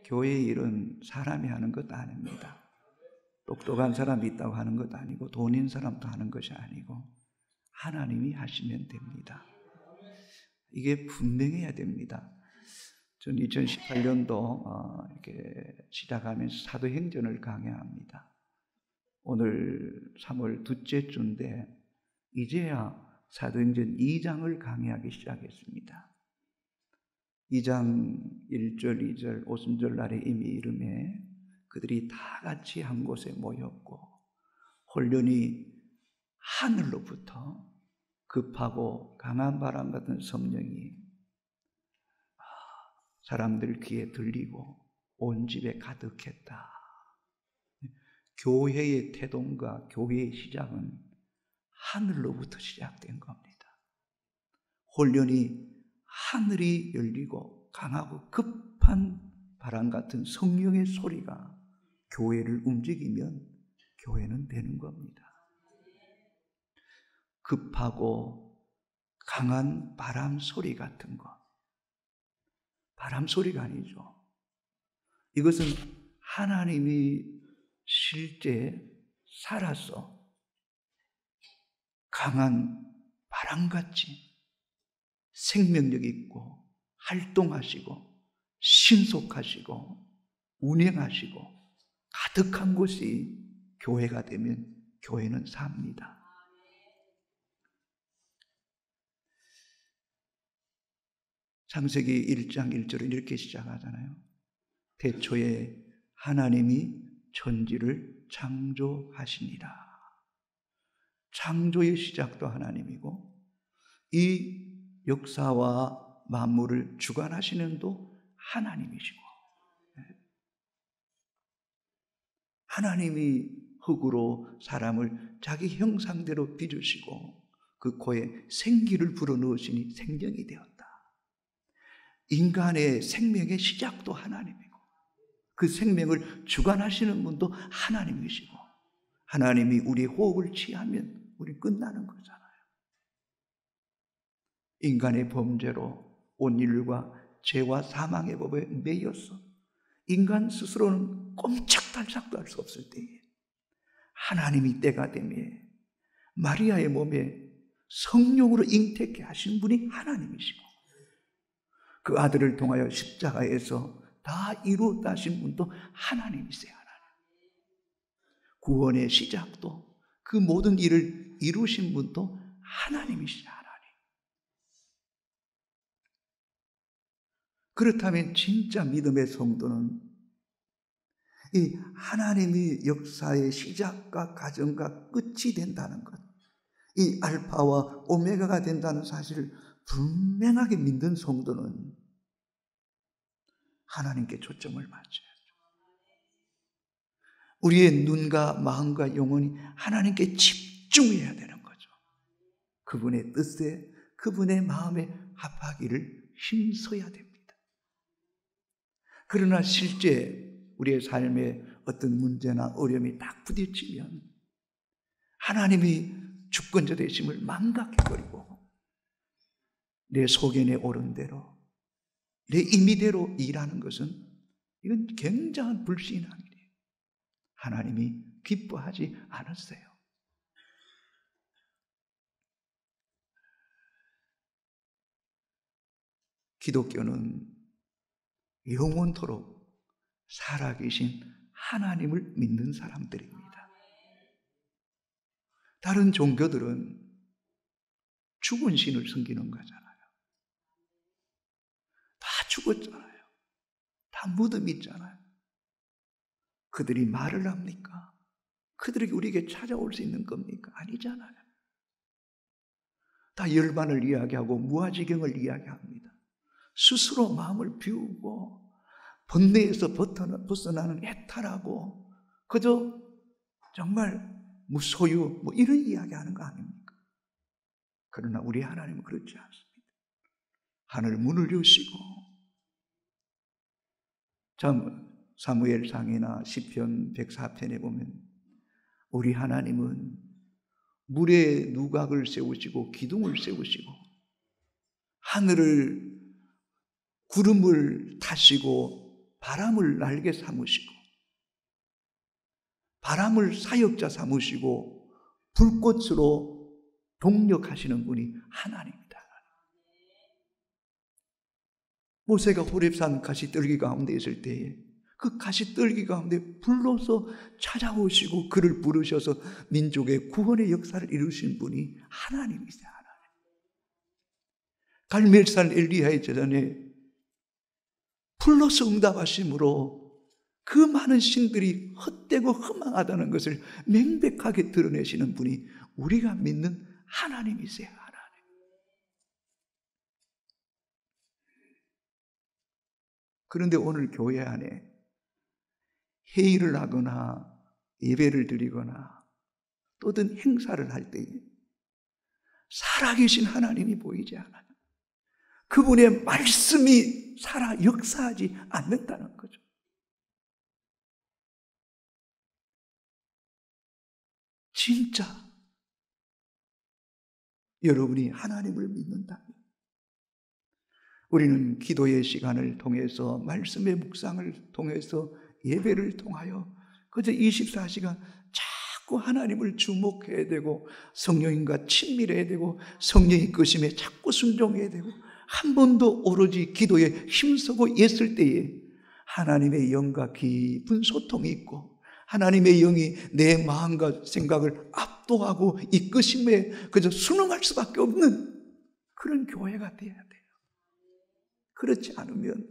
교회의 일은 사람이 하는 것 아닙니다. 똑똑한 사람이 있다고 하는 것도 아니고 돈 있는 사람도 하는 것이 아니고 하나님이 하시면 됩니다. 이게 분명해야 됩니다. 전 2018년도 이렇게 시작하면서 사도행전을 강의합니다. 오늘 3월 둘째 주인데 이제야 사도행전 2장을 강의하기 시작했습니다. 2장 1절, 2절, 오순절 날에 이미 이름에 그들이 다 같이 한 곳에 모였고 혼련히 하늘로부터 급하고 강한 바람 같은 성령이 사람들 귀에 들리고 온 집에 가득했다. 교회의 태동과 교회의 시작은 하늘로부터 시작된 겁니다. 혼련히 하늘이 열리고 강하고 급한 바람 같은 성령의 소리가 교회를 움직이면 교회는 되는 겁니다. 급하고 강한 바람 소리 같은 것. 바람 소리가 아니죠. 이것은 하나님이 실제 살아서 강한 바람같이 생명력 있고 활동하시고 신속하시고 운행하시고 가득한 곳이 교회가 되면 교회는 삽니다. 창세기 1장 1절은 이렇게 시작하잖아요. 태초에 하나님이 천지를 창조하시니라. 창조의 시작도 하나님이고 이 역사와 만물을 주관하시는 도 하나님이시고 하나님이 흙으로 사람을 자기 형상대로 빚으시고 그 코에 생기를 불어넣으시니 생명이 되었다. 인간의 생명의 시작도 하나님이고 그 생명을 주관하시는 분도 하나님이시고 하나님이 우리의 호흡을 취하면 우리 끝나는 거잖아요. 인간의 범죄로 온 인류가 죄와 사망의 법에 매여서 인간 스스로는 꼼짝달싹도 할 수 없을 때에 하나님이 때가 되매 마리아의 몸에 성령으로 잉태케 하신 분이 하나님이시고 그 아들을 통하여 십자가에서 다 이루었다 하신 분도 하나님이세요. 하나님. 구원의 시작도 그 모든 일을 이루신 분도 하나님이시죠. 하나님. 그렇다면 진짜 믿음의 성도는 이 하나님이 역사의 시작과 가정과 끝이 된다는 것, 이 알파와 오메가가 된다는 사실을 분명하게 믿는 성도는 하나님께 초점을 맞춰야죠. 우리의 눈과 마음과 영혼이 하나님께 집중해야 되는 거죠. 그분의 뜻에, 그분의 마음에 합하기를 힘써야 됩니다. 그러나 실제 우리의 삶에 어떤 문제나 어려움이 딱 부딪히면 하나님이 주권자 되심을 망각해버리고 내 소견에 오른 대로 내 임의대로 일하는 것은 이건 굉장한 불신앙이에요. 하나님이 기뻐하지 않았어요. 기독교는 영원토록 살아계신 하나님을 믿는 사람들입니다. 다른 종교들은 죽은 신을 섬기는 거잖아요. 다 죽었잖아요. 다 무덤 있잖아요. 그들이 말을 합니까? 그들이 우리에게 찾아올 수 있는 겁니까? 아니잖아요. 다 열반을 이야기하고 무아지경을 이야기합니다. 스스로 마음을 비우고 번뇌에서 벗어나는 해탈하고 그저 정말 무소유 이런 이야기하는 거 아닙니까? 그러나 우리 하나님은 그렇지 않습니다. 하늘 문을 여시고 참 사무엘상이나 시편 104편에 보면 우리 하나님은 물에 누각을 세우시고 기둥을 세우시고 하늘을 구름을 타시고 바람을 날개 삼으시고 바람을 사역자 삼으시고 불꽃으로 동력하시는 분이 하나님입니다. 모세가 호렙산 가시떨기 가운데 있을 때에 그 가시떨기 가운데 불러서 찾아오시고 그를 부르셔서 민족의 구원의 역사를 이루신 분이 하나님이세요. 갈멜산 엘리야의 재단에 불러서 응답하심으로 그 많은 신들이 헛되고 허망하다는 것을 명백하게 드러내시는 분이 우리가 믿는 하나님이세요. 하나님. 그런데 오늘 교회 안에 회의를 하거나 예배를 드리거나 또는 행사를 할 때에 살아계신 하나님이 보이지 않아요. 그분의 말씀이 살아 역사하지 않는다는 거죠. 진짜 여러분이 하나님을 믿는다면 우리는 기도의 시간을 통해서 말씀의 묵상을 통해서 예배를 통하여 그저 24시간 자꾸 하나님을 주목해야 되고 성령님과 친밀해야 되고 성령의 끄심에 자꾸 순종해야 되고 한 번도 오로지 기도에 힘쓰고 있을 때에 하나님의 영과 깊은 소통이 있고 하나님의 영이 내 마음과 생각을 압도하고 이끄심에 그저 순응할 수밖에 없는 그런 교회가 되어야 돼요. 그렇지 않으면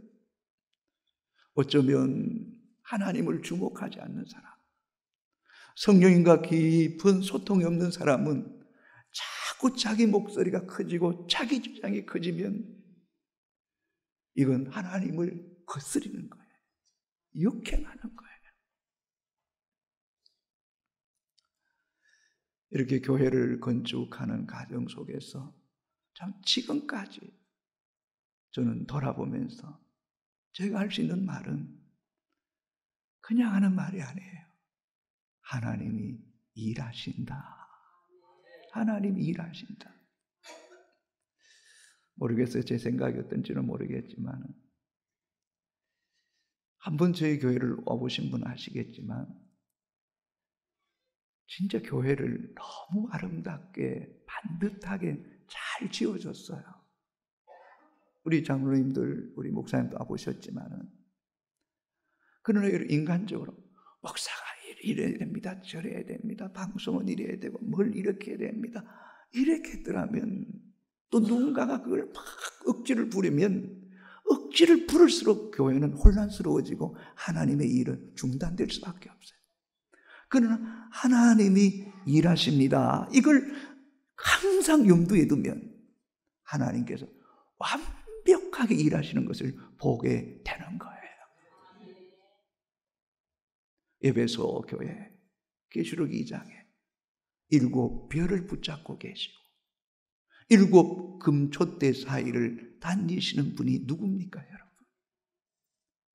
어쩌면 하나님을 주목하지 않는 사람, 성령님과 깊은 소통이 없는 사람은 자꾸 자기 목소리가 커지고 자기 주장이 커지면 이건 하나님을 거스리는 거예요. 역행하는 거예요. 이렇게 교회를 건축하는 과정 속에서 참 지금까지 저는 돌아보면서 제가 할 수 있는 말은 그냥 하는 말이 아니에요. 하나님이 일하신다. 하나님이 일하신다. 모르겠어요. 제 생각이 어떤지는 모르겠지만 한번 저희 교회를 와보신 분 아시겠지만 진짜 교회를 너무 아름답게 반듯하게 잘 지어졌어요. 우리 장로님들, 우리 목사님도 와보셨지만은 그러나 인간적으로 목사가 이래야 됩니다. 저래야 됩니다. 방송은 이래야 되고 뭘 이렇게 해야 됩니다. 이렇게 했더라면 또 누군가가 그걸 막 억지를 부리면 억지를 부를수록 교회는 혼란스러워지고 하나님의 일은 중단될 수밖에 없어요. 그러나 하나님이 일하십니다. 이걸 항상 염두에 두면 하나님께서 완벽하게 일하시는 것을 보게 되는 거예요. 에베소 교회 계시록 2장에 7 별을 붙잡고 계시고 7 금촛대 사이를 다니시는 분이 누굽니까 여러분?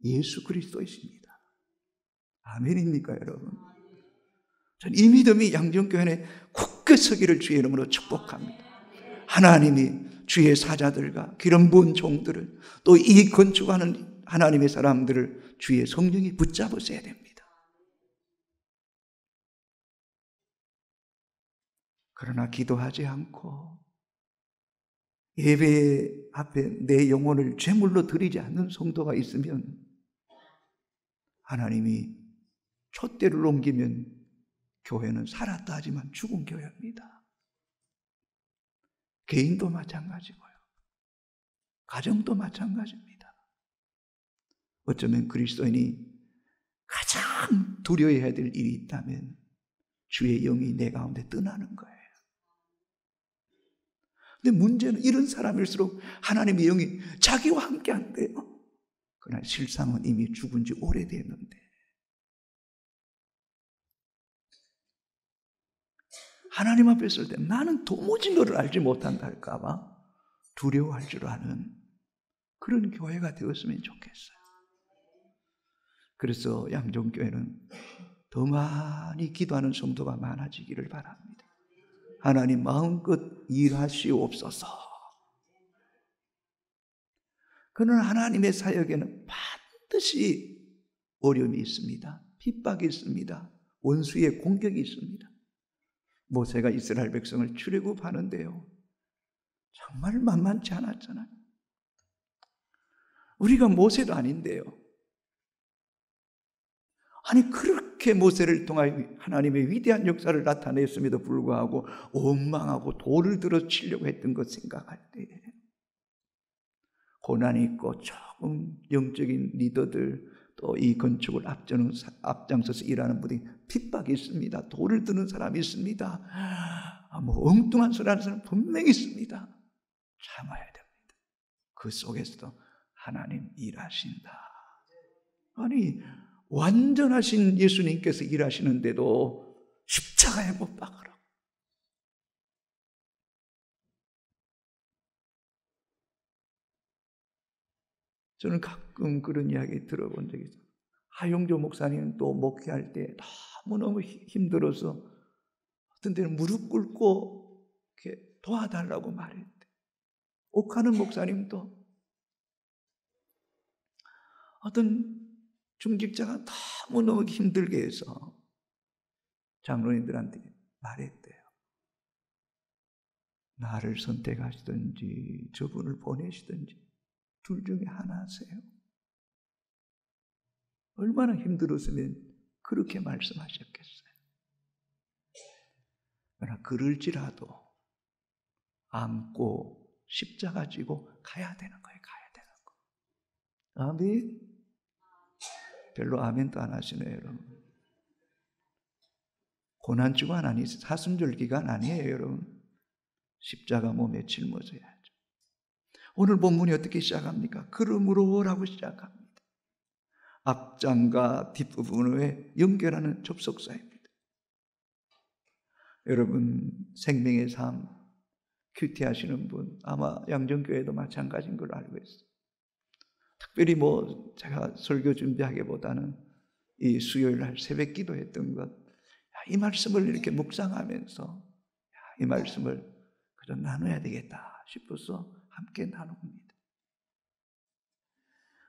예수 그리스도이십니다. 아멘입니까 여러분? 전 이 믿음이 양정교회 굳게 서기를 주의 이름으로 축복합니다. 하나님이 주의 사자들과 기름 부은 종들을 또 이 건축하는 하나님의 사람들을 주의 성령이 붙잡으셔야 됩니다. 그러나 기도하지 않고 예배 앞에 내 영혼을 제물로 드리지 않는 성도가 있으면 하나님이 촛대를 옮기면 교회는 살았다 하지만 죽은 교회입니다. 개인도 마찬가지고요. 가정도 마찬가지입니다. 어쩌면 그리스도인이 가장 두려워해야 될 일이 있다면 주의 영이 내 가운데 떠나는 거예요. 근데 문제는 이런 사람일수록 하나님의 영이 자기와 함께 한대요. 그러나 실상은 이미 죽은 지 오래됐는데 하나님 앞에 있을 때 나는 도무지 너를 알지 못한다 할까 봐 두려워할 줄 아는 그런 교회가 되었으면 좋겠어요. 그래서 양정교회는 더 많이 기도하는 성도가 많아지기를 바랍니다. 하나님 마음껏 일하시옵소서. 그는 하나님의 사역에는 반드시 어려움이 있습니다. 핍박이 있습니다. 원수의 공격이 있습니다. 모세가 이스라엘 백성을 출애굽하는데요, 정말 만만치 않았잖아요. 우리가 모세도 아닌데요. 아니 그렇게 모세를 통하여 하나님의 위대한 역사를 나타냈음에도 불구하고 원망하고 돌을 들어 치려고 했던 것 생각할 때 고난이 있고 조금 영적인 리더들 또 이 건축을 앞장서서 일하는 분이 핍박이 있습니다. 돌을 드는 사람이 있습니다. 뭐 엉뚱한 소리 하는 사람 분명히 있습니다. 참아야 됩니다. 그 속에서도 하나님 일하신다. 아니 완전하신 예수님께서 일하시는데도 십자가에 못 박으라. 저는 가끔 그런 이야기 들어본 적이 있어요. 하용조 목사님은 또 목회할 때 너무너무 힘들어서 어떤 때는 무릎 꿇고 이렇게 도와달라고 말했대. 옥하는 목사님도 어떤 중직자가 너무너무 힘들게 해서 장로님들한테 말했대요. 나를 선택하시든지 저분을 보내시든지 둘 중에 하나 하세요. 얼마나 힘들었으면 그렇게 말씀하셨겠어요. 그러나 그럴지라도 안고 십자가 지고 가야 되는 거예요. 가야 되는 거. 아멘. 별로 아멘도 안 하시네요, 여러분. 고난주간 아니 사순절 기간 아니에요, 여러분. 십자가 몸에 짊어져야죠. 오늘 본문이 어떻게 시작합니까? 그러므로라고 시작합니다. 앞장과 뒷부분을 연결하는 접속사입니다. 여러분 생명의 삶 큐티 하시는 분 아마 양정교회도 마찬가지인 걸로 알고 있어요. 특별히 뭐 제가 설교 준비하기보다는 이 수요일 날 새벽 기도했던 것, 이 말씀을 이렇게 묵상하면서 이 말씀을 그저 나눠야 되겠다 싶어서 함께 나눕니다.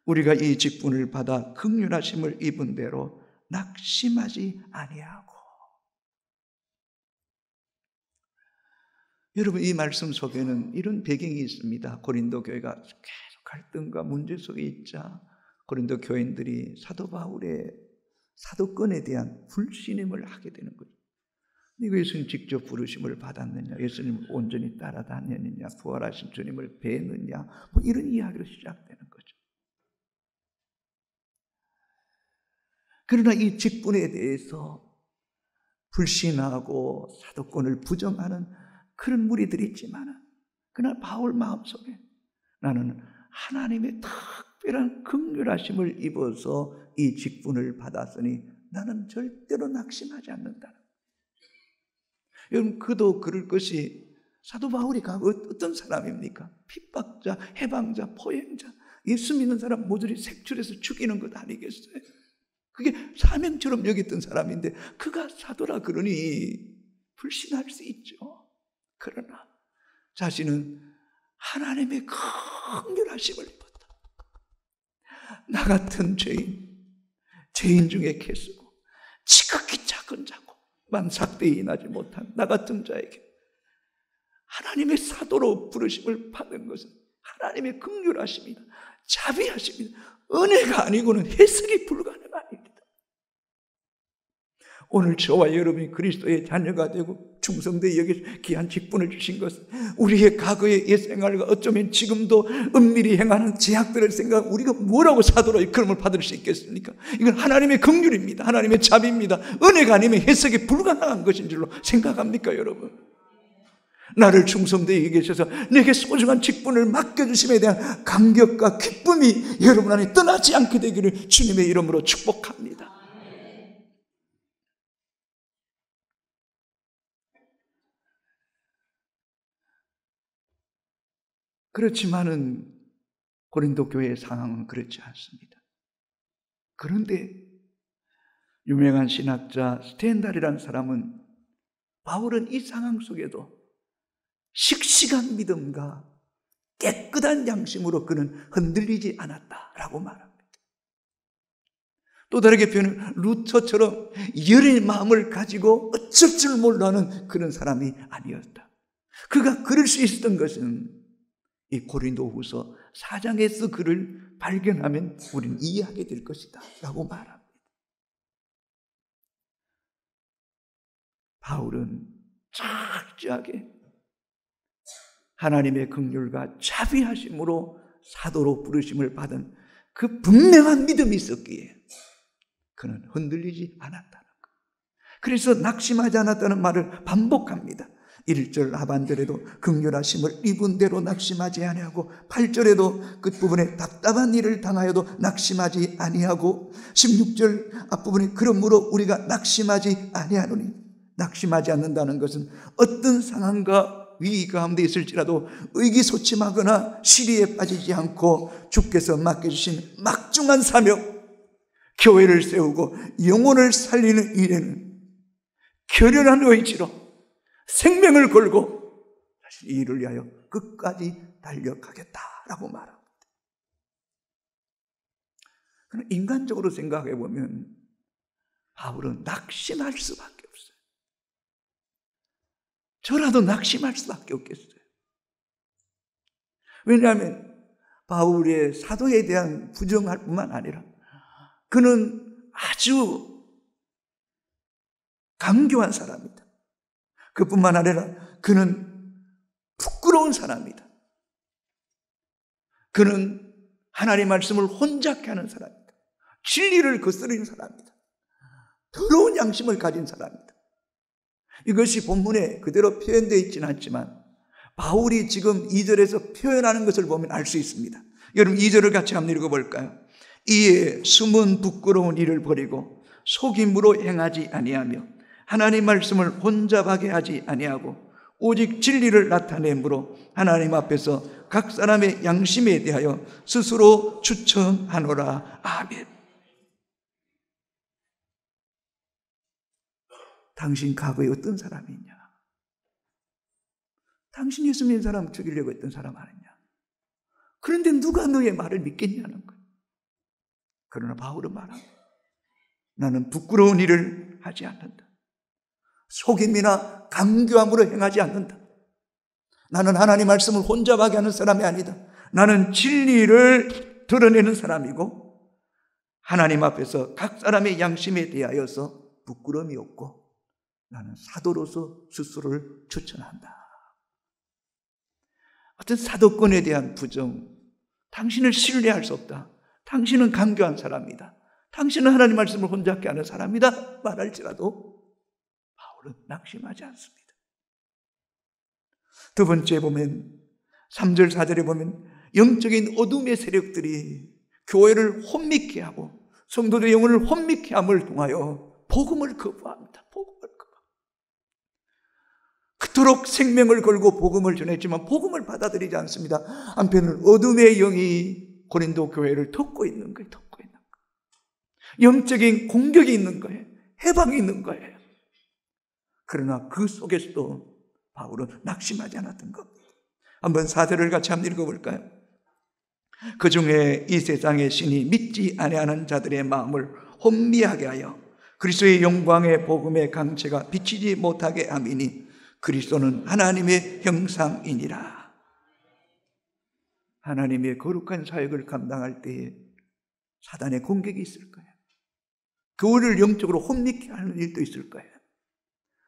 우리가 이 직분을 받아 긍휼하심을 입은 대로 낙심하지 아니하고. 여러분 이 말씀 속에는 이런 배경이 있습니다. 고린도 교회가 계속 갈등과 문제 속에 있자 고린도 교인들이 사도 바울의 사도권에 대한 불신임을 하게 되는 거죠. 예수님 직접 부르심을 받았느냐, 예수님 온전히 따라다녔느냐, 부활하신 주님을 뵈느냐, 뭐 이런 이야기로 시작되는 거죠. 그러나 이 직분에 대해서 불신하고 사도권을 부정하는 그런 무리들이 있지만, 그러나 바울 마음속에 나는 하나님의 특별한 긍휼하심을 입어서 이 직분을 받았으니 나는 절대로 낙심하지 않는다는 거예요. 여러분 그도 그럴 것이 사도 바울이 어떤 사람입니까? 핍박자, 해방자, 포행자, 예수 믿는 사람 모조리 색출해서 죽이는 것 아니겠어요? 그게 사명처럼 여겼던 사람인데 그가 사도라 그러니 불신할 수 있죠. 그러나 자신은 하나님의 긍휼하심을 입었다. 나 같은 죄인 중에 개수고 지극히 작은 자고만 삭대히 인하지 못한 나 같은 자에게 하나님의 사도로 부르심을 받은 것은 하나님의 긍휼하심이다, 자비하심이다, 은혜가 아니고는 해석이 불가능합니다. 오늘 저와 여러분이 그리스도의 자녀가 되고 충성되이 여기 귀한 직분을 주신 것은 우리의 과거의 옛생활과 어쩌면 지금도 은밀히 행하는 제약들을 생각하면 우리가 뭐라고 사도로 이끌음을 받을 수 있겠습니까? 이건 하나님의 긍휼입니다. 하나님의 자비입니다. 은혜가 아니면 해석이 불가능한 것인 줄로 생각합니까, 여러분? 나를 충성되이 계셔서 내게 소중한 직분을 맡겨주심에 대한 감격과 기쁨이 여러분 안에 떠나지 않게 되기를 주님의 이름으로 축복합니다. 그렇지만은 고린도 교회의 상황은 그렇지 않습니다. 그런데 유명한 신학자 스텐달이라는 사람은 바울은 이 상황 속에도 씩씩한 믿음과 깨끗한 양심으로 그는 흔들리지 않았다라고 말합니다. 또 다르게 표현하면 루터처럼 열의 마음을 가지고 어쩔 줄 몰라하는 그런 사람이 아니었다. 그가 그럴 수 있었던 것은 이 고린도후서 4장에서 그를 발견하면 우리는 이해하게 될 것이다 라고 말합니다. 바울은 철저하게 하나님의 긍휼과 자비하심으로 사도로 부르심을 받은 그 분명한 믿음이 있었기에 그는 흔들리지 않았다는 것. 그래서 낙심하지 않았다는 말을 반복합니다. 1절 하반절에도 긍휼하심을 입은 대로 낙심하지 아니하고 8절에도 끝부분에 답답한 일을 당하여도 낙심하지 아니하고 16절 앞부분에 그러므로 우리가 낙심하지 아니하노니, 낙심하지 않는다는 것은 어떤 상황과 위기 가운데 있을지라도 의기소침하거나 시리에 빠지지 않고 주께서 맡겨주신 막중한 사명, 교회를 세우고 영혼을 살리는 일에는 결연한 의지로 생명을 걸고 사실 이 일을 위하여 끝까지 달려가겠다라고 말합니다. 그러나 인간적으로 생각해 보면 바울은 낙심할 수밖에 없어요. 저라도 낙심할 수밖에 없겠어요. 왜냐하면 바울의 사도에 대한 부정할 뿐만 아니라 그는 아주 강교한 사람이다. 그뿐만 아니라 그는 부끄러운 사람이다. 그는 하나님의 말씀을 혼잡케 하는 사람이다. 진리를 거스르는 사람이다. 더러운 양심을 가진 사람이다. 이것이 본문에 그대로 표현되어 있지는 않지만 바울이 지금 2절에서 표현하는 것을 보면 알 수 있습니다. 여러분 2절을 같이 한번 읽어볼까요? 이에 숨은 부끄러운 일을 버리고 속임으로 행하지 아니하며 하나님 말씀을 혼잡하게 하지 아니하고 오직 진리를 나타내므로 하나님 앞에서 각 사람의 양심에 대하여 스스로 추천하노라. 아멘. 당신 과거에 어떤 사람이냐? 당신 예수 믿는 사람 죽이려고 했던 사람 아니냐? 그런데 누가 너의 말을 믿겠냐는 거예요. 그러나 바울은 말합니다. 나는 부끄러운 일을 하지 않는다. 속임이나 강교함으로 행하지 않는다. 나는 하나님 말씀을 혼잡하게 하는 사람이 아니다. 나는 진리를 드러내는 사람이고 하나님 앞에서 각 사람의 양심에 대하여서 부끄러움이 없고 나는 사도로서 스스로를 추천한다. 어떤 사도권에 대한 부정, 당신을 신뢰할 수 없다. 당신은 강교한 사람이다. 당신은 하나님 말씀을 혼잡게 하는 사람이다 말할지라도 바울은 낙심하지 않습니다. 두 번째 보면 3절 4절에 보면 영적인 어둠의 세력들이 교회를 혼미케 하고 성도들의 영혼을 혼미케 함을 통하여 복음을 거부합니다. 복음을 거부합니다. 그토록 생명을 걸고 복음을 전했지만 복음을 받아들이지 않습니다. 한편은 어둠의 영이 고린도 교회를 덮고 있는 거예요. 덮고 있는 거예요. 영적인 공격이 있는 거예요. 해방이 있는 거예요. 그러나 그 속에서도 바울은 낙심하지 않았던 겁니다. 한번 4절을 같이 한번 읽어볼까요? 그 중에 이 세상의 신이 믿지 아니하는 자들의 마음을 혼미하게 하여 그리스도의 영광의 복음의 강체가 비치지 못하게 함이니 그리스도는 하나님의 형상이니라. 하나님의 거룩한 사역을 감당할 때에 사단의 공격이 있을 거예요. 그를 영적으로 혼미케 하는 일도 있을 거예요.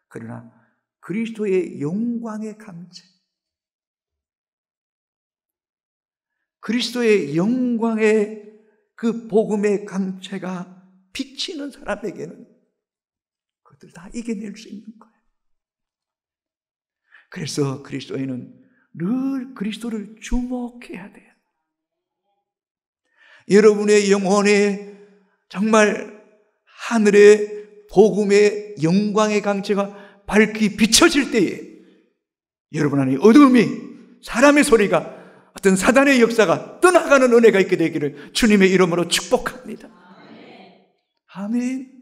그러나 그리스도의 영광의 강체, 그리스도의 영광의 그 복음의 강체가 비치는 사람에게는 그것들 다 이겨낼 수 있는 거예요. 그래서 그리스도인은 늘 그리스도를 주목해야 돼요. 여러분의 영혼에 정말 하늘의 복음의 영광의 강체가 밝히 비춰질 때에 여러분 안에 어둠이, 사람의 소리가, 어떤 사단의 역사가 떠나가는 은혜가 있게 되기를 주님의 이름으로 축복합니다. 아멘.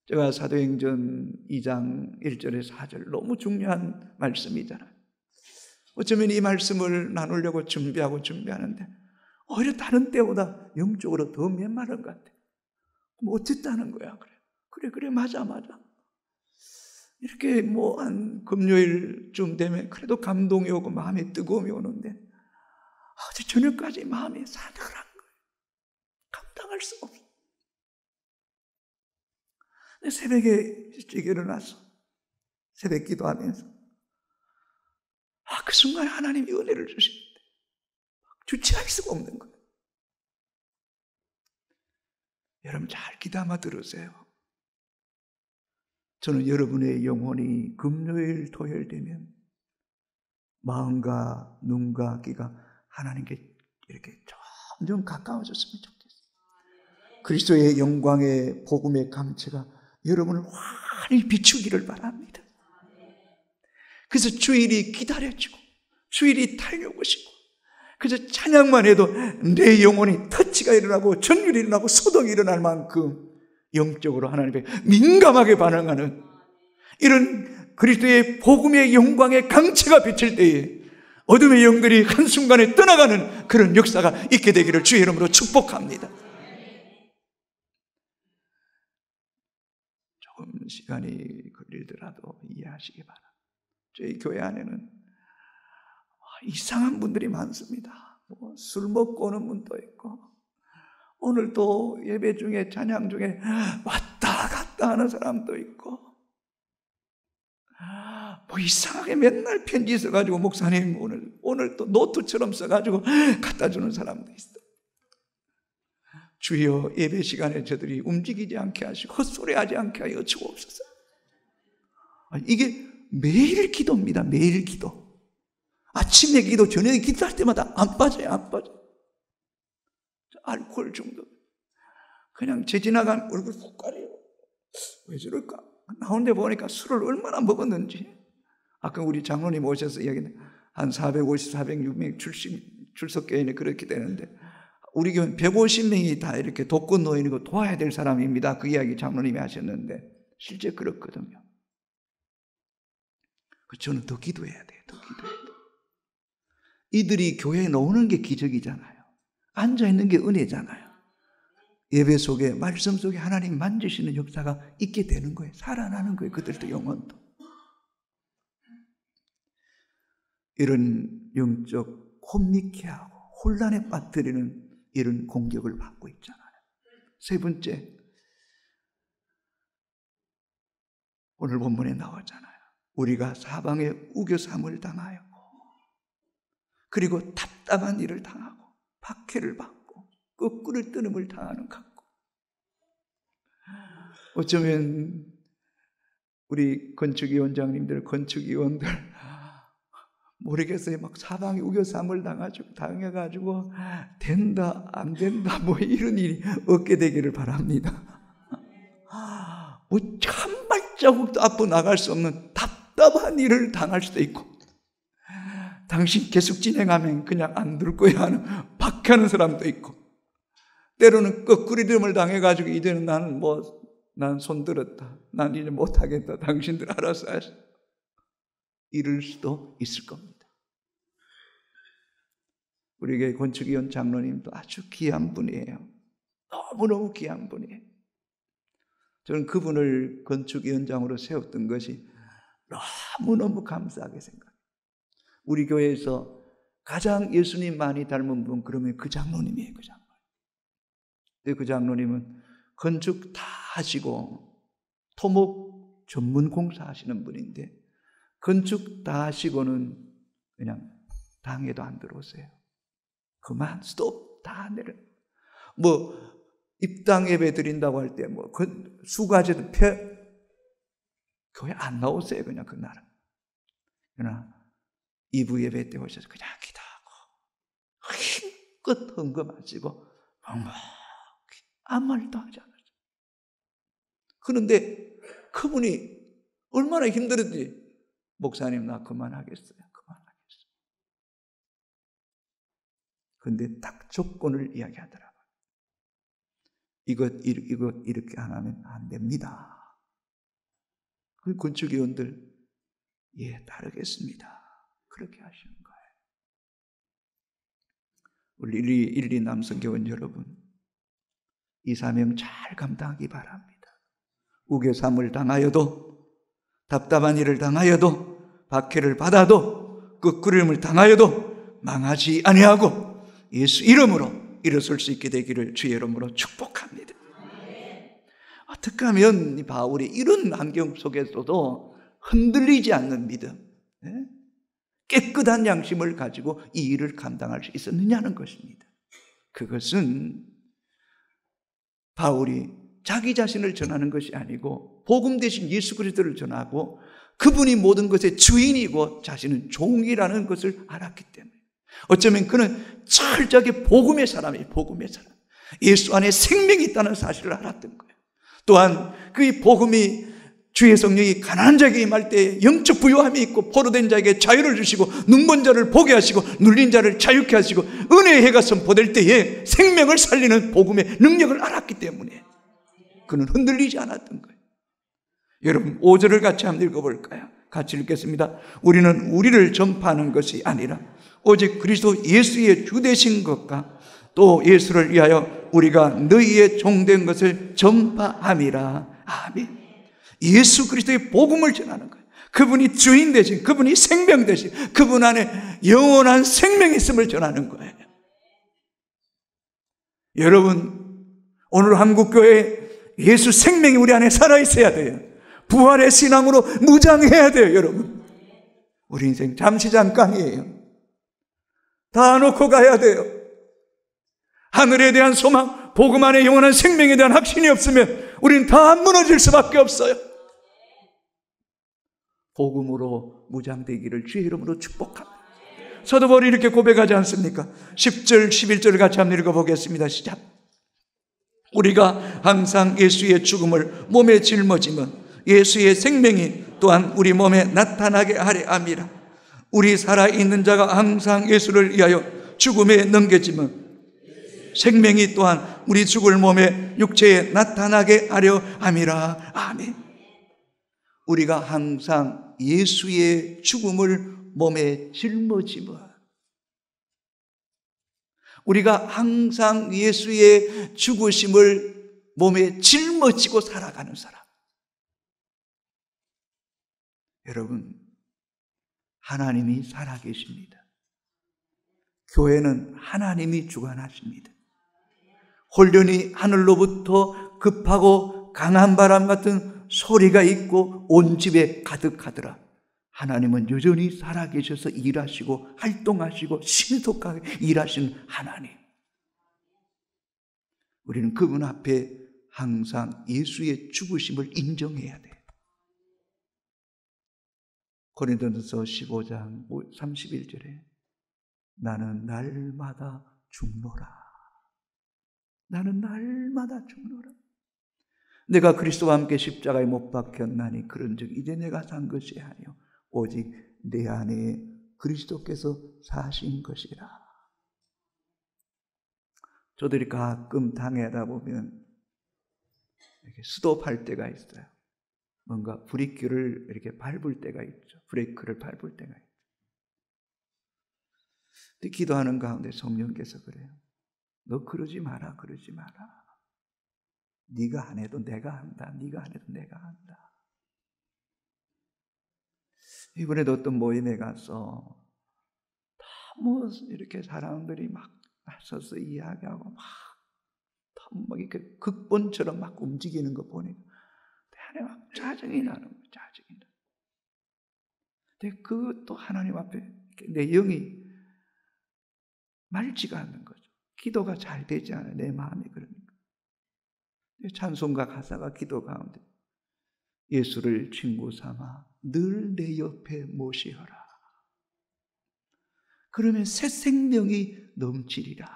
제가 사도행전 2장 1절에 4절 너무 중요한 말씀이잖아요. 어쩌면 이 말씀을 나누려고 준비하는데 오히려 다른 때보다 영적으로 더 메마른 것 같아. 그럼 어쨌다는 거야. 그래, 맞아. 이렇게 뭐 한 금요일쯤 되면 그래도 감동이 오고 마음에 뜨거움이 오는데 어제 저녁까지 마음이 사늘한 거예요. 감당할 수 없어. 새벽에 일찍 일어나서 새벽 기도하면서 그 순간 하나님이 은혜를 주시는데 주체할 수가 없는 거예요. 여러분 잘 귀담아 들으세요. 저는 여러분의 영혼이 금요일 토요일 되면 마음과 눈과 귀가 하나님께 이렇게 점점 가까워졌으면 좋겠어요. 그리스도의 영광의 복음의 감체가 여러분을 환히 비추기를 바랍니다. 그래서 주일이 기다려지고 주일이 달려오시고 그래서 찬양만 해도 내 영혼이 터치가 일어나고 전율이 일어나고 소동이 일어날 만큼 영적으로 하나님께 민감하게 반응하는 이런 그리스도의 복음의 영광의 강체가 비칠 때에 어둠의 영들이 한순간에 떠나가는 그런 역사가 있게 되기를 주의 이름으로 축복합니다. 조금 시간이 걸리더라도 이해하시기 바랍니다. 저희 교회 안에는 이상한 분들이 많습니다. 술 먹고 오는 분도 있고 오늘 또 예배 중에 찬양 중에 왔다 갔다 하는 사람도 있고 이상하게 맨날 편지 써가지고 목사님 오늘 또 노트처럼 써가지고 갖다 주는 사람도 있어요. 주여 예배 시간에 저들이 움직이지 않게 하시고 헛소리하지 않게 하여 주옵소서. 이게 매일 기도입니다. 매일 기도. 아침에 기도, 저녁에 기도할 때마다 안 빠져요. 알코올 중독. 그냥 제 지나간 얼굴 푹 가려요. 왜 저럴까? 나오는데 보니까 술을 얼마나 먹었는지. 아까 우리 장로님 오셔서 이야기는 한 450, 406명 출석교회는 그렇게 되는데 우리 교회는 150명이 다 이렇게 독거 노인이고 도와야 될 사람입니다. 그 이야기 장로님이 하셨는데 실제 그렇거든요. 저는 더 기도해야 돼요. 더 기도해야 돼요. 이들이 교회에 나오는 게 기적이잖아요. 앉아있는 게 은혜잖아요. 예배 속에 말씀 속에 하나님 만지시는 역사가 있게 되는 거예요. 살아나는 거예요. 그들도 영혼도. 이런 영적 혼미케 하고 혼란에 빠뜨리는 이런 공격을 받고 있잖아요. 세 번째, 오늘 본문에 나왔잖아요. 우리가 사방에 우겨삼을 당하였고 그리고 답답한 일을 당하고 박해를 받고 거꾸로 뜨름을 당하는 같고 어쩌면 우리 건축위원장님들 건축위원들 모르겠어요. 막 사방에 우겨삼을 당해가지고 된다 안 된다 뭐 이런 일이 없게 되기를 바랍니다. 뭐 한 발자국도 앞으로 나갈 수 없는 답답한 일을 당할 수도 있고 당신 계속 진행하면 그냥 안 들 거야 하는 박해하는 사람도 있고 때로는 거꾸리됨을 당해가지고 이제는 난 손들었다. 난 이제 못하겠다. 당신들 알아서 하시. 이럴 수도 있을 겁니다. 우리 교회 건축위원 장로님도 아주 귀한 분이에요. 너무너무 귀한 분이에요. 저는 그분을 건축위원장으로 세웠던 것이 너무너무 감사하게 생각해요. 우리 교회에서 가장 예수님 많이 닮은 분 그러면 그 장로님이에요. 그 장로님. 근데 그 장로님은 건축 다 하시고 토목 전문 공사 하시는 분인데 건축 다 하시고는 그냥 당에도 안 들어오세요. 그만 스톱 다 내려. 입당 예배 드린다고 할 때 수가제도 교회 안 나오세요. 그냥 그날은. 그러나 2부 예배 때 오셔서 그냥 기도하고 힘껏 헌금하시고 아무 말도 하지 않았어요. 그런데 그분이 얼마나 힘들었지. 목사님 나 그만하겠어요. 그런데 딱 조건을 이야기하더라고요. 이것 이렇게 안 하면 안 됩니다. 그 건축위원들 따르겠습니다. 그렇게 하시는 거예요. 우리 112 남성교원 여러분, 이 사명 잘 감당하기 바랍니다. 우겨삼을 당하여도, 답답한 일을 당하여도, 박해를 받아도, 끄끄림을 당하여도 망하지 아니하고 예수 이름으로 일어설 수 있게 되기를 주의 이름으로 축복합니다. 어떻게 하면 바울이 이런 환경 속에서도 흔들리지 않는 믿음, 깨끗한 양심을 가지고 이 일을 감당할 수 있었느냐는 것입니다. 그것은 바울이 자기 자신을 전하는 것이 아니고 복음 대신 예수 그리스도를 전하고 그분이 모든 것의 주인이고 자신은 종이라는 것을 알았기 때문에, 어쩌면 그는 철저하게 복음의 사람이에요. 복음의 사람. 예수 안에 생명이 있다는 사실을 알았던 거예요. 또한 그 복음이 주의 성령이 가난한 자에게 임할 때 영적 부요함이 있고 포로된 자에게 자유를 주시고 눈먼 자를 보게 하시고 눌린 자를 자유케 하시고 은혜의 해가 선포될 때에 생명을 살리는 복음의 능력을 알았기 때문에 그는 흔들리지 않았던 거예요. 여러분 5절을 같이 한번 읽어볼까요? 같이 읽겠습니다. 우리는 우리를 전파하는 것이 아니라 오직 그리스도 예수의 주 되신 것과 또 예수를 위하여 우리가 너희의 종된 것을 전파함이라. 아멘. 예수 그리스도의 복음을 전하는 거예요. 그분이 주인 되신, 그분이 생명 되신, 그분 안에 영원한 생명이 있음을 전하는 거예요. 여러분, 오늘 한국교회에 예수 생명이 우리 안에 살아있어야 돼요. 부활의 신앙으로 무장해야 돼요. 여러분, 우리 인생 잠시 잠깐이에요. 다 놓고 가야 돼요. 하늘에 대한 소망, 복음 안에 영원한 생명에 대한 확신이 없으면 우리는 다 무너질 수밖에 없어요. 복음으로 무장되기를 주의 이름으로 축복합니다. 사도 바울이 이렇게 고백하지 않습니까? 10절, 11절을 같이 한번 읽어보겠습니다. 시작. 우리가 항상 예수의 죽음을 몸에 짊어지면 예수의 생명이 또한 우리 몸에 나타나게 하려 함이라. 우리 살아있는 자가 항상 예수를 위하여 죽음에 넘겨지면 생명이 또한 우리 죽을 몸에 육체에 나타나게 하려 함이라. 아멘. 우리가 항상 예수의 죽음을 몸에 짊어지면, 우리가 항상 예수의 죽으심을 몸에 짊어지고 살아가는 사람. 여러분, 하나님이 살아계십니다. 교회는 하나님이 주관하십니다. 혼련이 하늘로부터 급하고 강한 바람 같은 소리가 있고 온 집에 가득하더라. 하나님은 여전히 살아계셔서 일하시고 활동하시고 신속하게 일하시는 하나님. 우리는 그분 앞에 항상 예수의 죽으심을 인정해야 돼요. 고린도전서 15장 31절에 나는 날마다 죽노라. 나는 날마다 죽노라. 내가 그리스도와 함께 십자가에 못 박혔나니 그런즉 이제 내가 산 것이 아니요 오직 내 안에 그리스도께서 사신 것이라. 저들이 가끔 당하다 보면 이렇게 스톱할 때가 있어요. 뭔가 브레이크를 이렇게 밟을 때가 있죠. 브레이크를 밟을 때가 있죠. 근데 기도하는 가운데 성령께서 그래요. 너 그러지 마라, 그러지 마라. 네가 안 해도 내가 한다. 네가 안 해도 내가 한다. 이번에도 어떤 모임에 가서 너무 이렇게 사람들이 막 나서서 이야기하고 막 이렇게 극본처럼 막 움직이는 거 보니까 내 안에 막 짜증이 나는 거예요. 짜증이 나. 근데 그것도 하나님 앞에 내 영이 맑지가 않는 거죠. 기도가 잘 되지 않아요. 내 마음이 그러니까. 찬송가 가사가 기도 가운데 예수를 친구 삼아 늘 내 옆에 모시어라. 그러면 새 생명이 넘치리라.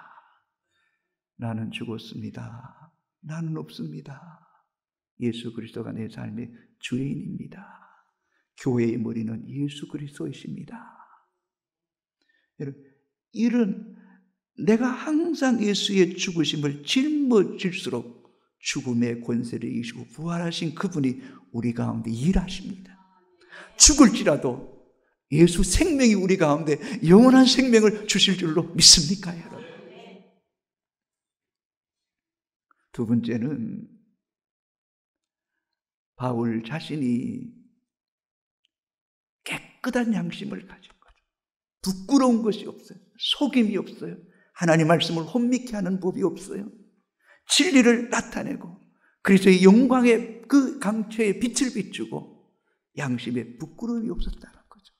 나는 죽었습니다. 나는 없습니다. 예수 그리스도가 내 삶의 주인입니다. 교회의 머리는 예수 그리스도이십니다. 여러분, 이런 내가 항상 예수의 죽으심을 짊어질수록 죽음의 권세를 이기시고 부활하신 그분이 우리 가운데 일하십니다. 죽을지라도 예수 생명이 우리 가운데 영원한 생명을 주실 줄로 믿습니까, 여러분? 두 번째는 바울 자신이 깨끗한 양심을 가진 거죠. 부끄러운 것이 없어요. 속임이 없어요. 하나님 말씀을 혼미케 하는 법이 없어요. 진리를 나타내고 그리스도의 영광의 그 강처에 빛을 비추고 양심에 부끄러움이 없었다는 거죠.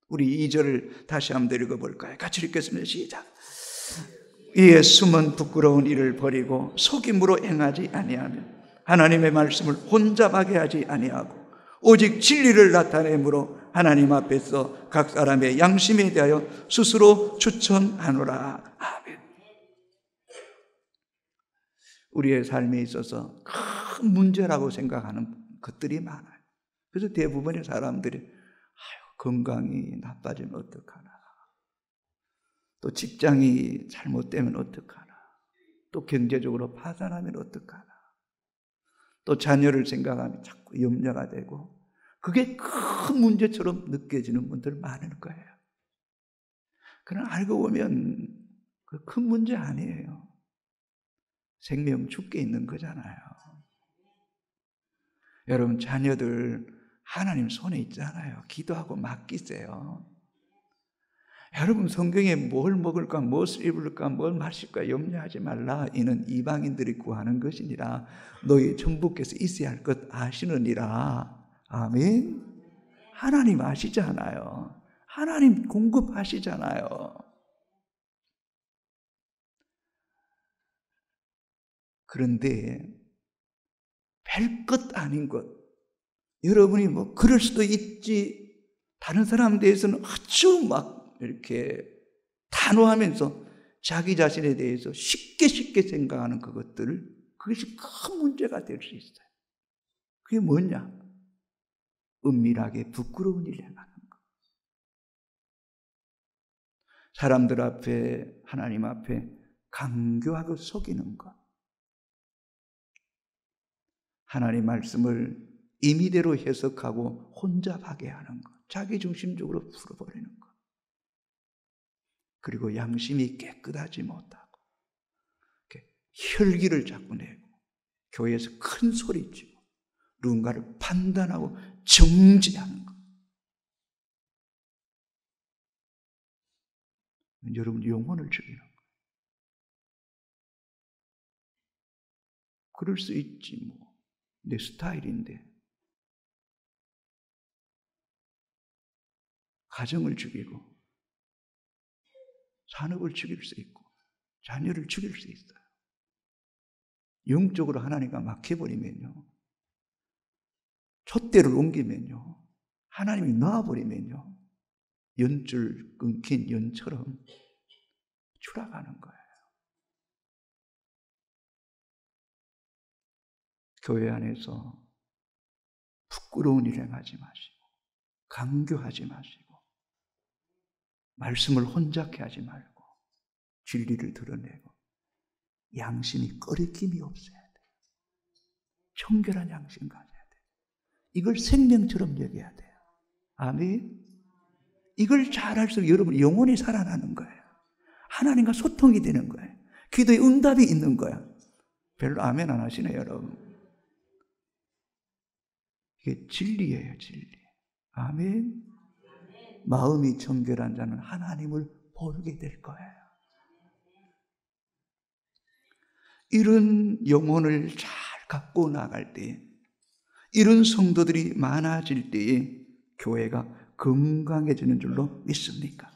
우리 2절을 다시 한번 읽어볼까요? 같이 읽겠습니다. 시작. 이에 숨은 부끄러운 일을 버리고 속임으로 행하지 아니하며 하나님의 말씀을 혼잡하게 하지 아니하고 오직 진리를 나타내므로 하나님 앞에서 각 사람의 양심에 대하여 스스로 추천하노라. 아멘. 우리의 삶에 있어서 큰 문제라고 생각하는 것들이 많아요. 그래서 대부분의 사람들이 건강이 나빠지면 어떡하나, 또 직장이 잘못되면 어떡하나, 또 경제적으로 파산하면 어떡하나, 또 자녀를 생각하면 자꾸 염려가 되고 그게 큰 문제처럼 느껴지는 분들 많을 거예요. 그러나 알고 보면 그 큰 문제 아니에요. 생명 죽게 있는 거잖아요. 여러분 자녀들 하나님 손에 있잖아요. 기도하고 맡기세요. 여러분 성경에 뭘 먹을까, 무엇을 입을까, 뭘 마실까 염려하지 말라. 이는 이방인들이 구하는 것이니라. 너희 천부께서 있어야 할 것 아시느니라. 아멘. 하나님 아시잖아요. 하나님 공급하시잖아요. 그런데 별 것 아닌 것, 여러분이 뭐 그럴 수도 있지, 다른 사람 대해서는 아주 막 이렇게 단호하면서 자기 자신에 대해서 쉽게 생각하는 그것들을, 그것이 큰 문제가 될 수 있어요. 그게 뭐냐? 은밀하게 부끄러운 일을 행하는 것. 사람들 앞에, 하나님 앞에 강교하고 속이는 것. 하나님 말씀을 임의대로 해석하고 혼잡하게 하는 것. 자기중심적으로 풀어버리는 것. 그리고 양심이 깨끗하지 못하고 혈기를 자꾸 내고 교회에서 큰 소리치고 누군가를 판단하고 정죄하는 것. 여러분 영혼을 죽이는 것. 그럴 수 있지 뭐. 내 스타일인데. 가정을 죽이고 산업을 죽일 수 있고 자녀를 죽일 수 있어요. 영적으로 하나님과 막혀버리면요, 촛대를 옮기면요, 하나님이 놔버리면요, 연줄 끊긴 연처럼 추락하는 거예요. 교회 안에서 부끄러운 일 행하지 마시고 강교하지 마시고 말씀을 혼잡게 하지 말고 진리를 드러내고 양심이 꺼리낌이 없어야 돼요. 청결한 양심 가져야 돼요. 이걸 생명처럼 여겨야 돼요. 아멘. 이걸 잘할수록 여러분 영혼이 살아나는 거예요. 하나님과 소통이 되는 거예요. 기도의 응답이 있는 거야. 별로 아멘 안 하시네요, 여러분. 이게 진리예요, 진리. 아멘. 마음이 청결한 자는 하나님을 보게 될 거예요. 이런 영혼을 잘 갖고 나갈 때, 이런 성도들이 많아질 때에 교회가 건강해지는 줄로 믿습니까?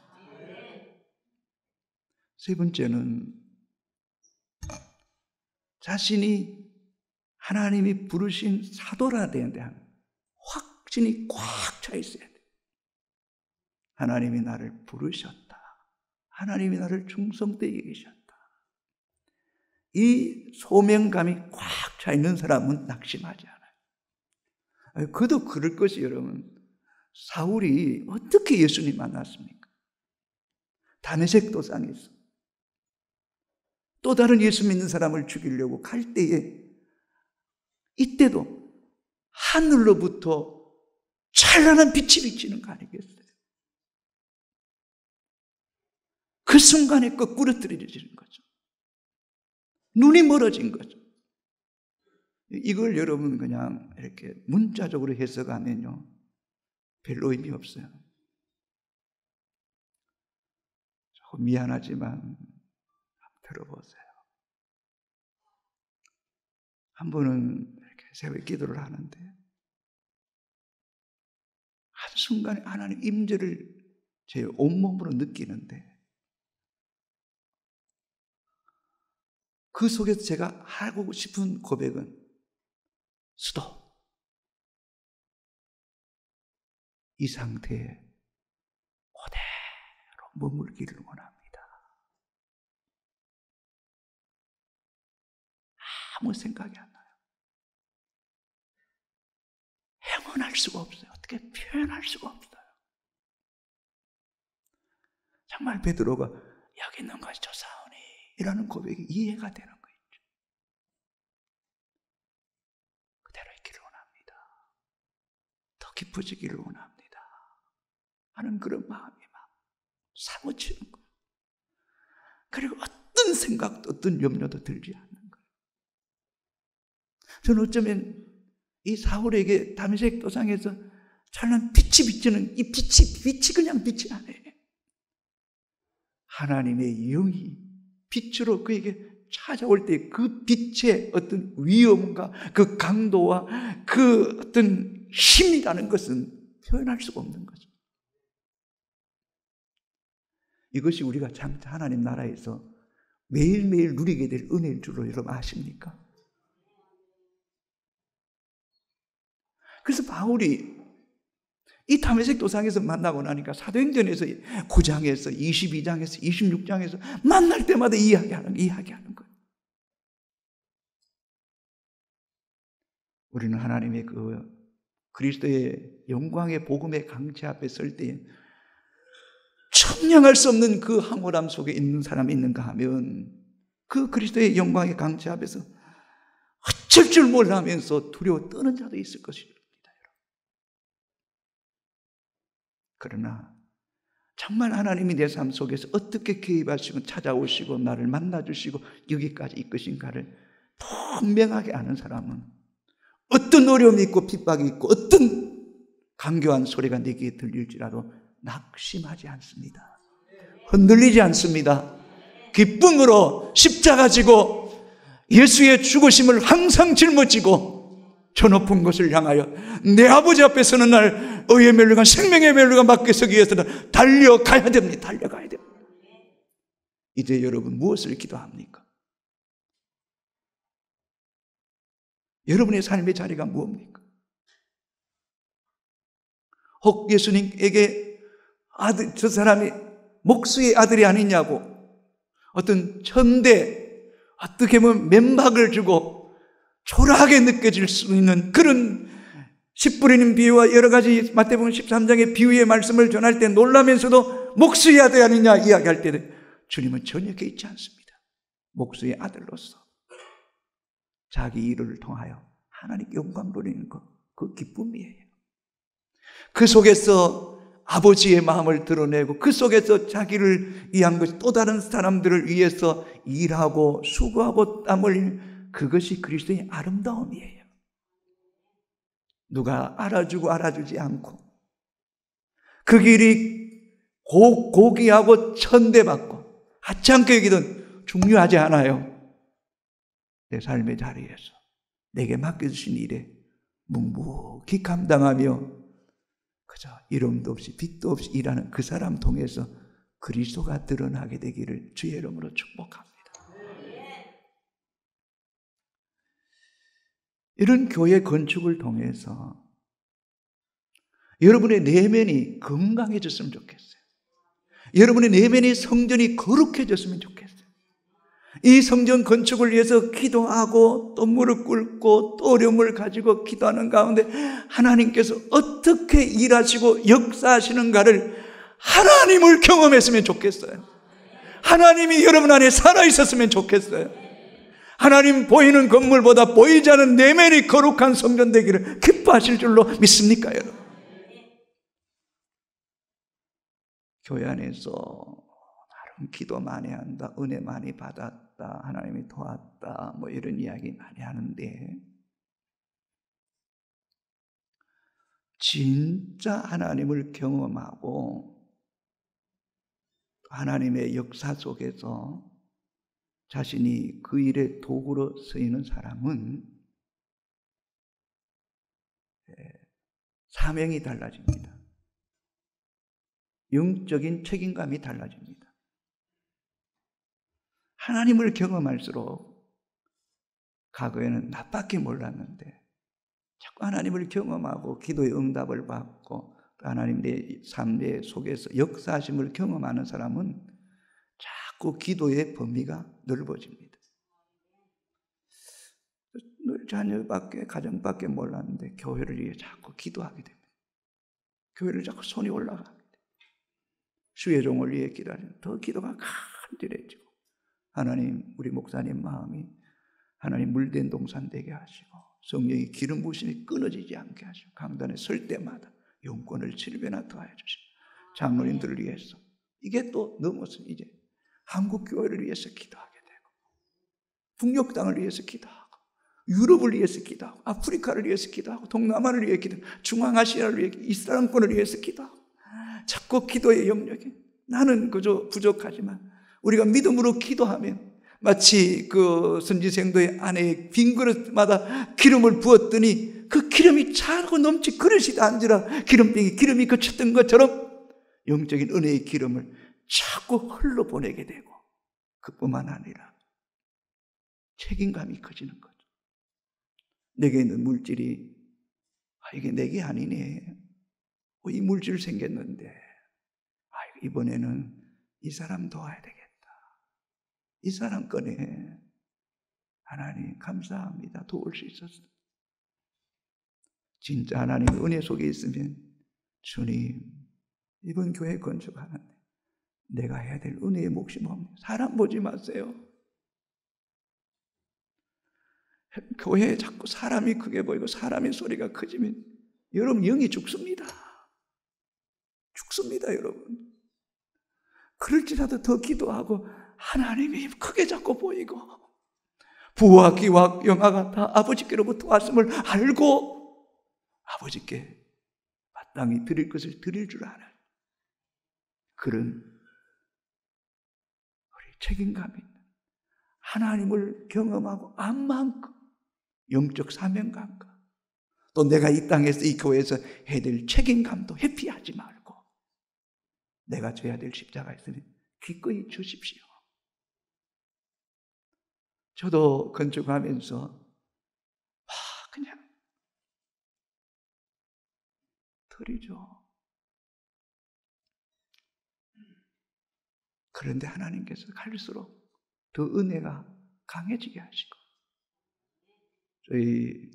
세 번째는 자신이 하나님이 부르신 사도라에 대한 확신이 꽉 차 있어야 돼요. 하나님이 나를 부르셨다. 하나님이 나를 충성되게 계셨다. 이 소명감이 꽉 차 있는 사람은 낙심하지 않아요. 그도 그럴 것이 여러분. 사울이 어떻게 예수님 만났습니까? 다메섹 도상에서 또 다른 예수 믿는 사람을 죽이려고 갈 때에 이때도 하늘로부터 찬란한 빛이 비치는 거 아니겠어요? 그 순간에 거꾸로 떨어지는 거죠. 눈이 멀어진 거죠. 이걸 여러분 그냥 이렇게 문자적으로 해석하면요, 별로 의미 없어요. 조금 미안하지만 들어보세요. 한 번은 이렇게 새벽 기도를 하는데 한순간에 하나님 임재를 제 온몸으로 느끼는데, 그 속에서 제가 하고 싶은 고백은 수도, 이 상태에 그대로 머물기를 원합니다. 아무 생각이 안 나요. 행언할 수가 없어요. 어떻게 표현할 수가 없어요. 정말 베드로가 여기 있는 것이 조사오니 이라는 고백이 이해가 되는 거죠. 그대로 있기를 원합니다. 더 깊어지기를 원합니다 하는 그런 마음이 막 사무치는 거예요. 그리고 어떤 생각도 어떤 염려도 들지 않는 거예요. 저는 어쩌면 이 사울에게 다메섹 도상에서 찬란 빛이 비치는 이 빛이 그냥 빛이 아니에요. 하나님의 영이 빛으로 그에게 찾아올 때 그 빛의 어떤 위엄과 그 강도와 그 어떤 힘이라는 것은 표현할 수가 없는 거죠. 이것이 우리가 참 하나님 나라에서 매일매일 누리게 될 은혜인 줄로 여러분 아십니까? 그래서 바울이 이 다메섹 도상에서 만나고 나니까 사도행전에서 9장에서 22장에서 26장에서 만날 때마다 이야기하는 거예요. 우리는 하나님의 그 그리스도의 영광의 복음의 강체 앞에 설 때에 청량할 수 없는 그 황홀함 속에 있는 사람이 있는가 하면, 그 그리스도의 영광의 강체 앞에서 어쩔 줄 몰라하면서 두려워 떠는 자도 있을 것입니다. 그러나 정말 하나님이 내 삶 속에서 어떻게 개입하시고 찾아오시고 나를 만나주시고 여기까지 이끄신가를 분명하게 아는 사람은 어떤 어려움이 있고 핍박이 있고 어떤 강교한 소리가 내게 들릴지라도 낙심하지 않습니다. 흔들리지 않습니다. 기쁨으로 십자가 지고 예수의 죽으심을 항상 짊어지고 저 높은 곳을 향하여 내 아버지 앞에 서는 날 의의 멸류관 생명의 멸류관 밖에 서기 위해서는 달려가야 됩니다. 달려가야 됩니다. 이제 여러분 무엇을 기도합니까? 여러분의 삶의 자리가 무엇입니까? 혹 예수님에게 아들, 저 사람이 목수의 아들이 아니냐고 어떤 천대, 어떻게 보면 면박을 주고 초라하게 느껴질 수 있는 그런 씨 뿌리는 비유와 여러 가지 마태복음 13장의 비유의 말씀을 전할 때 놀라면서도 목수의 아들이 아니냐 이야기할 때 주님은 전혀 개의치 않습니다. 목수의 아들로서 자기 일을 통하여 하나님께 영광 돌리는 것, 그 기쁨이에요. 그 속에서 아버지의 마음을 드러내고 그 속에서 자기를 위한 것, 또 다른 사람들을 위해서 일하고 수고하고 땀 흘리는 그것이 그리스도의 아름다움이에요. 누가 알아주고 알아주지 않고 그 길이 고귀하고 천대받고 하찮게 여기든 중요하지 않아요. 내 삶의 자리에서 내게 맡겨주신 일에 묵묵히 감당하며 그저 이름도 없이 빛도 없이 일하는 그 사람 통해서 그리스도가 드러나게 되기를 주의 이름으로 축복합니다. 이런 교회 건축을 통해서 여러분의 내면이 건강해졌으면 좋겠어요. 여러분의 내면의 성전이 거룩해졌으면 좋겠어요. 이 성전 건축을 위해서 기도하고 또 무릎 꿇고 또 어려움을 가지고 기도하는 가운데 하나님께서 어떻게 일하시고 역사하시는가를 하나님을 경험했으면 좋겠어요. 하나님이 여러분 안에 살아있었으면 좋겠어요. 하나님 보이는 건물보다 보이지 않는 내면이 거룩한 성전 되기를 기뻐하실 줄로 믿습니까, 여러분? 교회 안에서 나름 기도 많이 한다, 은혜 많이 받았다, 하나님이 도왔다, 뭐 이런 이야기 많이 하는데 진짜 하나님을 경험하고 하나님의 역사 속에서 자신이 그 일의 도구로 쓰이는 사람은 사명이 달라집니다. 영적인 책임감이 달라집니다. 하나님을 경험할수록 과거에는 나밖에 몰랐는데 자꾸 하나님을 경험하고 기도의 응답을 받고 하나님 내 삶 속에서 역사하심을 경험하는 사람은 자꾸 기도의 범위가 넓어집니다. 늘 자녀밖에 가정밖에 몰랐는데 교회를 위해 자꾸 기도하게 됩니다. 교회를 자꾸 손이 올라가게 됩니다. 주의 종을 위해 기도하면 더 기도가 간절해지고 하나님 우리 목사님 마음이 하나님 물된 동산 되게 하시고 성령의 기름 부으심이 끊어지지 않게 하시고 강단에 설 때마다 용건을 7배나 더하여 주시고 장로님들을 위해서 이게 또 넘어서 이제 한국 교회를 위해서 기도하게 되고 북녘 땅을 위해서 기도하고 유럽을 위해서 기도하고 아프리카를 위해서 기도하고 동남아를 위해 기도하고 중앙아시아를 위해 이스라엘권을 위해서 기도하고 자꾸 기도의 영역이 나는 그저 부족하지만 우리가 믿음으로 기도하면 마치 그 선지생도의 아내의 빈 그릇마다 기름을 부었더니 그 기름이 차고 넘치 그릇이 앉으라 기름병에 기름이 그쳤던 것처럼 영적인 은혜의 기름을 자꾸 흘러보내게 되고 그뿐만 아니라 책임감이 커지는 거죠. 내게 있는 물질이 이게 내게 아니네. 이 물질 생겼는데 이번에는 이 사람 도와야 되겠다. 이 사람 꺼내. 하나님 감사합니다. 도울 수 있었어. 진짜 하나님의 은혜 속에 있으면 주님 이번 교회 건축하는데 내가 해야 될 은혜의 몫이 뭡니까? 사람 보지 마세요. 교회에 자꾸 사람이 크게 보이고 사람의 소리가 커지면 여러분 영이 죽습니다. 죽습니다 여러분. 그럴지라도 더 기도하고 하나님이 크게 자꾸 보이고 부와 기와 영화가 다 아버지께로부터 왔음을 알고 아버지께 마땅히 드릴 것을 드릴 줄 아는 그런 우리 책임감이 있는 하나님을 경험하고 안 만큼 영적 사명감과 또 내가 이 땅에서 이 교회에서 해야 될 책임감도 회피하지 말고 내가 져야 될 십자가 있으니 기꺼이 주십시오. 저도 건축하면서 그냥 털이죠. 그런데 하나님께서 갈수록 더 은혜가 강해지게 하시고 저희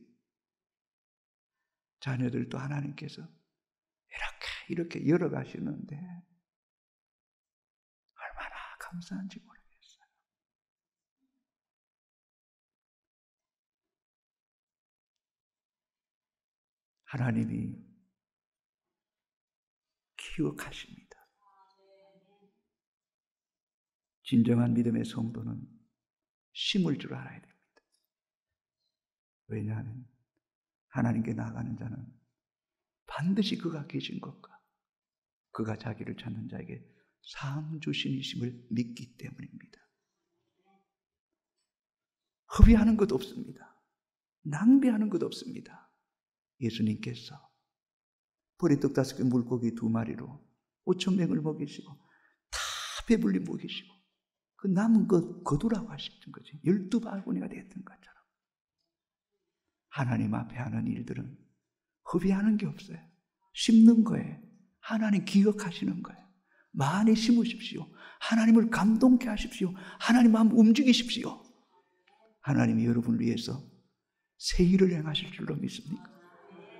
자녀들도 하나님께서 이렇게 열어가시는데 얼마나 감사한지 모르겠어요. 하나님이 기억하십니다. 진정한 믿음의 성도는 심을 줄 알아야 됩니다. 왜냐하면 하나님께 나아가는 자는 반드시 그가 계신 것과 그가 자기를 찾는 자에게 상 주신이심을 믿기 때문입니다. 허비하는 것 없습니다. 낭비하는 것 없습니다. 예수님께서 보리떡 5개 물고기 2마리로 5,000명을 먹이시고 다 배불리 먹이시고 그 남은 것 거두라고 하셨던 거지. 12바구니가 됐던 것처럼 하나님 앞에 하는 일들은 허비하는 게 없어요. 심는 거예요. 하나님 기억하시는 거예요. 많이 심으십시오. 하나님을 감동케 하십시오. 하나님 마음 움직이십시오. 하나님이 여러분을 위해서 새 일을 행하실 줄로 믿습니까?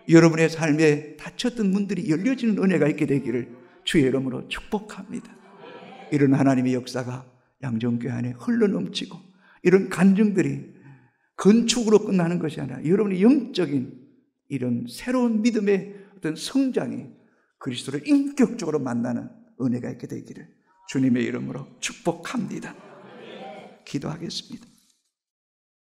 여러분의 삶에 닫혔던 문들이 열려지는 은혜가 있게 되기를 주의 이름으로 축복합니다. 이런 하나님의 역사가 양정교회 안에 흘러넘치고 이런 간증들이 건축으로 끝나는 것이 아니라 여러분의 영적인 이런 새로운 믿음의 어떤 성장이 그리스도를 인격적으로 만나는 은혜가 있게 되기를 주님의 이름으로 축복합니다. 기도하겠습니다.